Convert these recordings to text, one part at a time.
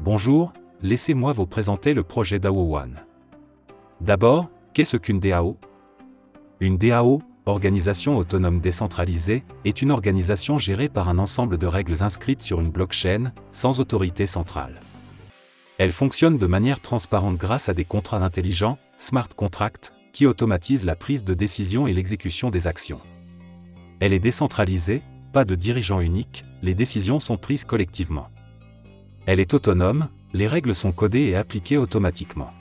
Bonjour, laissez-moi vous présenter le projet DAO One. D'abord, qu'est-ce qu'une DAO? Une DAO, organisation autonome décentralisée, est une organisation gérée par un ensemble de règles inscrites sur une blockchain, sans autorité centrale. Elle fonctionne de manière transparente grâce à des contrats intelligents, smart contracts, qui automatisent la prise de décision et l'exécution des actions. Elle est décentralisée, pas de dirigeant unique, les décisions sont prises collectivement. Elle est autonome, les règles sont codées et appliquées automatiquement.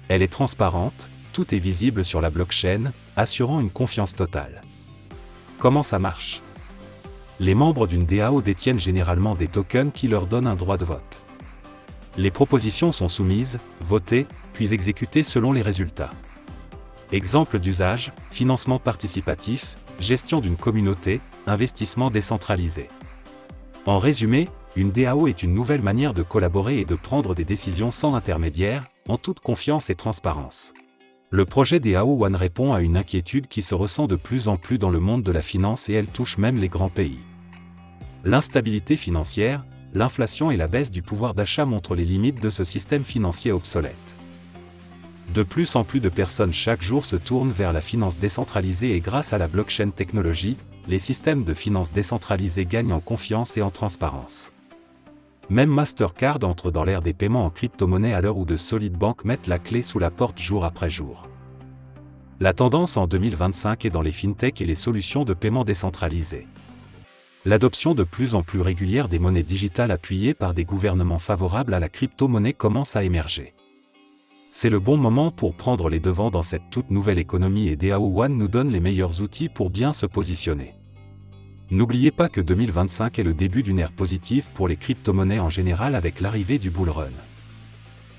Elle est transparente, tout est visible sur la blockchain, assurant une confiance totale. Comment ça marche? Les membres d'une DAO détiennent généralement des tokens qui leur donnent un droit de vote. Les propositions sont soumises, votées, puis exécutées selon les résultats. Exemple d'usage, financement participatif, gestion d'une communauté, investissement décentralisé. En résumé, une DAO est une nouvelle manière de collaborer et de prendre des décisions sans intermédiaire, en toute confiance et transparence. Le projet DAO One répond à une inquiétude qui se ressent de plus en plus dans le monde de la finance et elle touche même les grands pays. L'instabilité financière, l'inflation et la baisse du pouvoir d'achat montrent les limites de ce système financier obsolète. De plus en plus de personnes chaque jour se tournent vers la finance décentralisée et grâce à la blockchain technologie, les systèmes de finance décentralisés gagnent en confiance et en transparence. Même Mastercard entre dans l'ère des paiements en crypto-monnaie à l'heure où de solides banques mettent la clé sous la porte jour après jour. La tendance en 2025 est dans les fintechs et les solutions de paiement décentralisées. L'adoption de plus en plus régulière des monnaies digitales appuyées par des gouvernements favorables à la crypto-monnaie commence à émerger. C'est le bon moment pour prendre les devants dans cette toute nouvelle économie et DAO One nous donne les meilleurs outils pour bien se positionner. N'oubliez pas que 2025 est le début d'une ère positive pour les crypto-monnaies en général avec l'arrivée du bull run.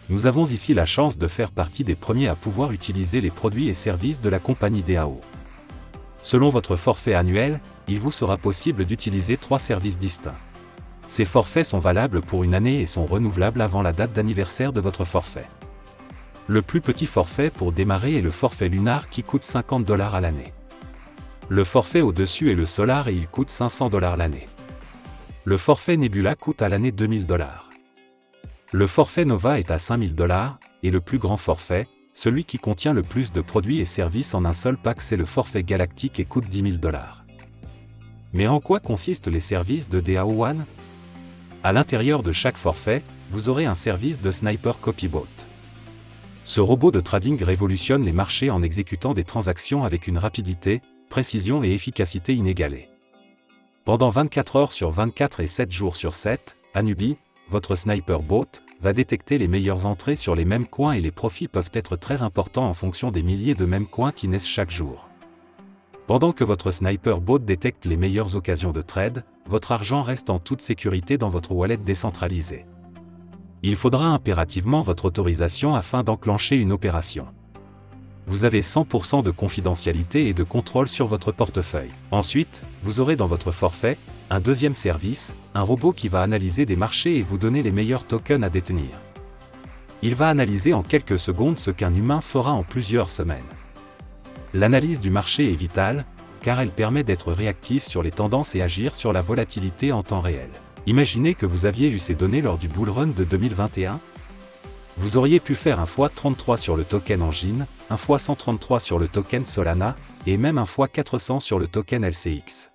Nous avons ici la chance de faire partie des premiers à pouvoir utiliser les produits et services de la compagnie DAO. Selon votre forfait annuel, il vous sera possible d'utiliser 3 services distincts. Ces forfaits sont valables pour une année et sont renouvelables avant la date d'anniversaire de votre forfait. Le plus petit forfait pour démarrer est le forfait lunar qui coûte $50 à l'année. Le forfait au-dessus est le solar et il coûte $500 l'année. Le forfait Nebula coûte à l'année $2000. Le forfait Nova est à $5000 et le plus grand forfait, celui qui contient le plus de produits et services en un seul pack, c'est le forfait galactique et coûte $10 000. Mais en quoi consistent les services de DAO One? À l'intérieur de chaque forfait, vous aurez un service de Sniper Copybot. Ce robot de trading révolutionne les marchés en exécutant des transactions avec une rapidité, précision et efficacité inégalées. Pendant 24 heures sur 24 et 7 jours sur 7, Anubi, votre Sniper Bot, va détecter les meilleures entrées sur les mêmes coins et les profits peuvent être très importants en fonction des milliers de mêmes coins qui naissent chaque jour. Pendant que votre Sniper Bot détecte les meilleures occasions de trade, votre argent reste en toute sécurité dans votre wallet décentralisée. Il faudra impérativement votre autorisation afin d'enclencher une opération. Vous avez 100% de confidentialité et de contrôle sur votre portefeuille. Ensuite, vous aurez dans votre forfait, un deuxième service, un robot qui va analyser des marchés et vous donner les meilleurs tokens à détenir. Il va analyser en quelques secondes ce qu'un humain fera en plusieurs semaines. L'analyse du marché est vitale, car elle permet d'être réactif sur les tendances et agir sur la volatilité en temps réel. Imaginez que vous aviez eu ces données lors du bull run de 2021. Vous auriez pu faire un x33 sur le token Engine, un x133 sur le token Solana, et même un x400 sur le token LCX.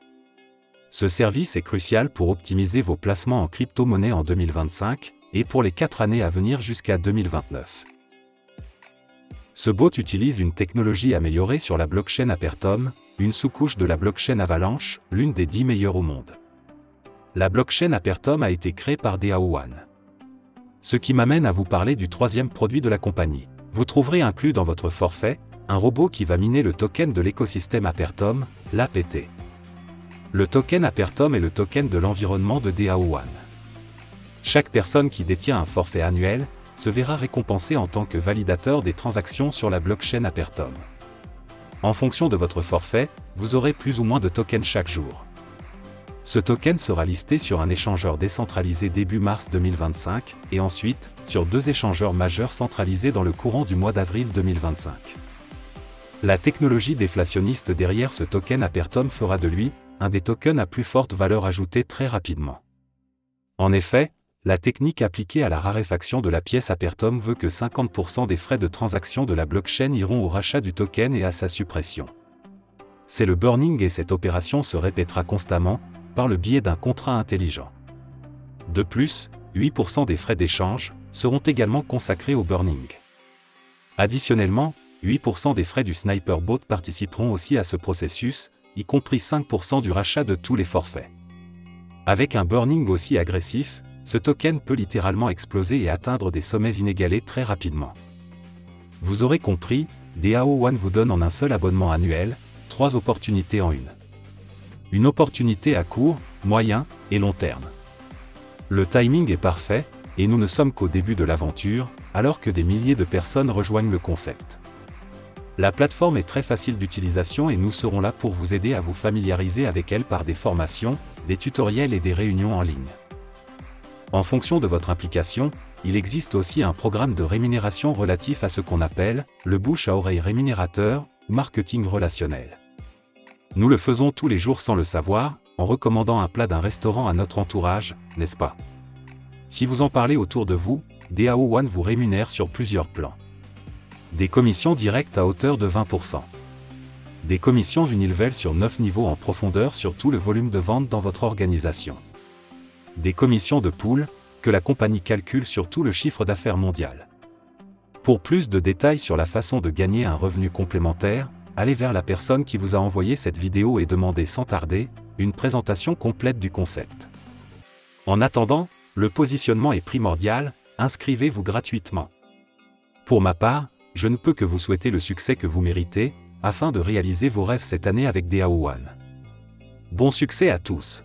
Ce service est crucial pour optimiser vos placements en crypto-monnaie en 2025, et pour les 4 années à venir jusqu'à 2029. Ce bot utilise une technologie améliorée sur la blockchain Apertum, une sous-couche de la blockchain Avalanche, l'une des 10 meilleures au monde. La blockchain Apertum a été créée par DAO One. Ce qui m'amène à vous parler du troisième produit de la compagnie. Vous trouverez inclus dans votre forfait, un robot qui va miner le token de l'écosystème Apertum, l'APT. Le token Apertum est le token de l'environnement de DAO One. Chaque personne qui détient un forfait annuel, se verra récompensée en tant que validateur des transactions sur la blockchain Apertum. En fonction de votre forfait, vous aurez plus ou moins de tokens chaque jour. Ce token sera listé sur un échangeur décentralisé début mars 2025, et ensuite, sur 2 échangeurs majeurs centralisés dans le courant du mois d'avril 2025. La technologie déflationniste derrière ce token Apertum fera de lui, un des tokens à plus forte valeur ajoutée très rapidement. En effet, la technique appliquée à la raréfaction de la pièce Apertum veut que 50% des frais de transaction de la blockchain iront au rachat du token et à sa suppression. C'est le burning et cette opération se répétera constamment, par le biais d'un contrat intelligent. De plus, 8% des frais d'échange seront également consacrés au burning. Additionnellement, 8% des frais du Sniper Bot participeront aussi à ce processus, y compris 5% du rachat de tous les forfaits. Avec un burning aussi agressif, ce token peut littéralement exploser et atteindre des sommets inégalés très rapidement. Vous aurez compris, DAO One vous donne en un seul abonnement annuel, 3 opportunités en une. Une opportunité à court, moyen et long terme. Le timing est parfait, et nous ne sommes qu'au début de l'aventure, alors que des milliers de personnes rejoignent le concept. La plateforme est très facile d'utilisation et nous serons là pour vous aider à vous familiariser avec elle par des formations, des tutoriels et des réunions en ligne. En fonction de votre implication, il existe aussi un programme de rémunération relatif à ce qu'on appelle le bouche-à-oreille rémunérateur ou marketing relationnel. Nous le faisons tous les jours sans le savoir, en recommandant un plat d'un restaurant à notre entourage, n'est-ce pas? Si vous en parlez autour de vous, DAO One vous rémunère sur plusieurs plans. Des commissions directes à hauteur de 20%. Des commissions universelles sur 9 niveaux en profondeur sur tout le volume de vente dans votre organisation. Des commissions de pool, que la compagnie calcule sur tout le chiffre d'affaires mondial. Pour plus de détails sur la façon de gagner un revenu complémentaire, allez vers la personne qui vous a envoyé cette vidéo et demandez sans tarder une présentation complète du concept. En attendant, le positionnement est primordial, inscrivez-vous gratuitement. Pour ma part, je ne peux que vous souhaiter le succès que vous méritez, afin de réaliser vos rêves cette année avec DAO One. Bon succès à tous!